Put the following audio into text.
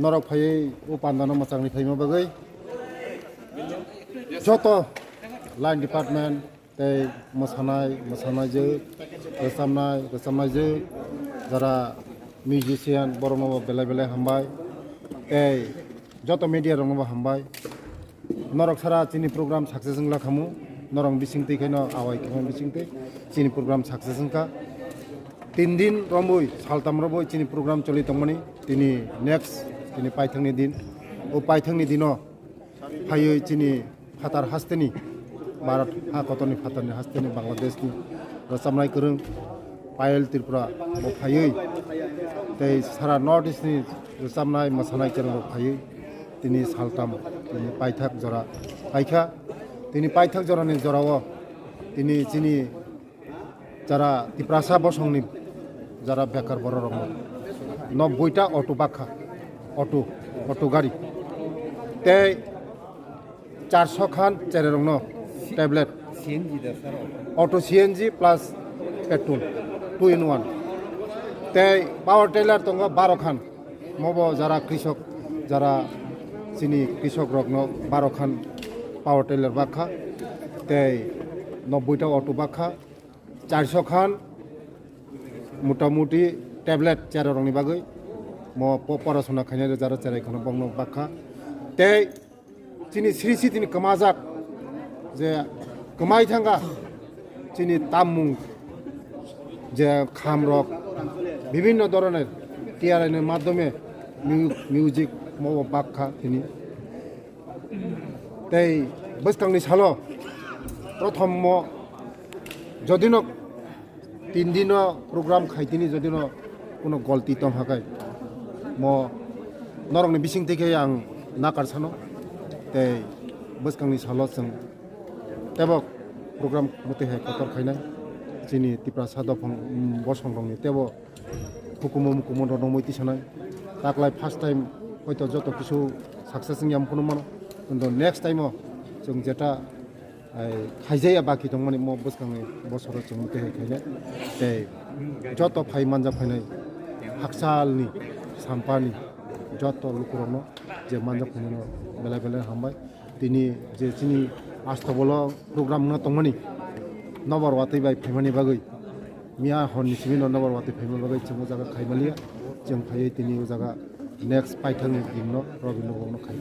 norok phai o pandano mochangni phaima bagai joto line department tei mosanai je rosamnai je jara musician borno belai hambai tei joto media rongno hambai norok sara chini program success ngla khamu norong bisingtei khaino awai khamu bisingtei chini program success ngka 3 din romboi saltam roboi chini program choli tongmani tini next tini paithangni din o paithangni dino phaioi chini phatar hasteni bharat ha kotoni phatarni hasteni bangladesh ni rosamnai kurung payel tripura bo phaioi tei sara north east ni rosamnai mosanai kurung phaioi tini saltam tini paithak jora paikha tini paithak jorani jorao tini chini jara tiprasa bosongni jara bekar bororong 90টা auto বাখা auto গাড়ি tei 400 খান চেরেরং tablet auto CNG plus petrol 2 in 1 tei power tiller তঙ্গ 12 খান মবো যারা কৃষক যারা চিনি কৃষক রগ্ন 12 খান পাওয়ার টেলার বাখা tei 90টা অটো বাখা 400 খান মোটামুটি ট্যাবলেট চেররংনি বাগৈ ম পড়াশোনা খাইনাय যারা চেরাইখনো বংনো বাখা tei চিনি শ্রীসি তিনি কমাজাক যে কমাই থাঙ্গা চিনি তামুং যে খামরক বিভিন্ন ধরনের টিআরএনের মাধ্যমে মিউজিক মব বাখা তিনি tei বস্কাংনি সালো প্রথম যদিনো 3 दिन program খাইতিনি যদিনো কোনো গলতি তম হাকাই ম নরংনি বিসিং থেকে আং নাকার সানো tei বস্কাংনি সালো जों তেবক program মতে হে কতর খাইনাই চিনি তিপ্রা সাদা বসংরংনি তেবো হুকুমো রনমইতি সানাই তাকলাই ফার্স্ট টাইম হয়তো যত কিছু সাকসেস নিয়াম কোনো মানো কিন্তু নেক্সট টাইম जों যেটা খাইজায়া বাকি দं माने म বস্কাংনি বছর जों মতে হে খাইনাই tei যত ফাই মানজা ফাইনাই হাকসালনি সাম্পানি যত লুকুরনো যে মানজা ফাইনানো বেলা হামবাই তিনি যে চিনি আস্তবল প্রোগ্রাম না তংমানি নবর ওয়াতৈ বাই ফাইমানি বাগৈ মিয়া হননি সিমিন নবর ওয়াতৈ ফাইমানি বাগৈ जों জায়গা খাইমালিয়া जों ফাইयै তিনি ও জায়গা নেক্সট পাইথাংনি দিন রবিন্দ্র ভবন খাই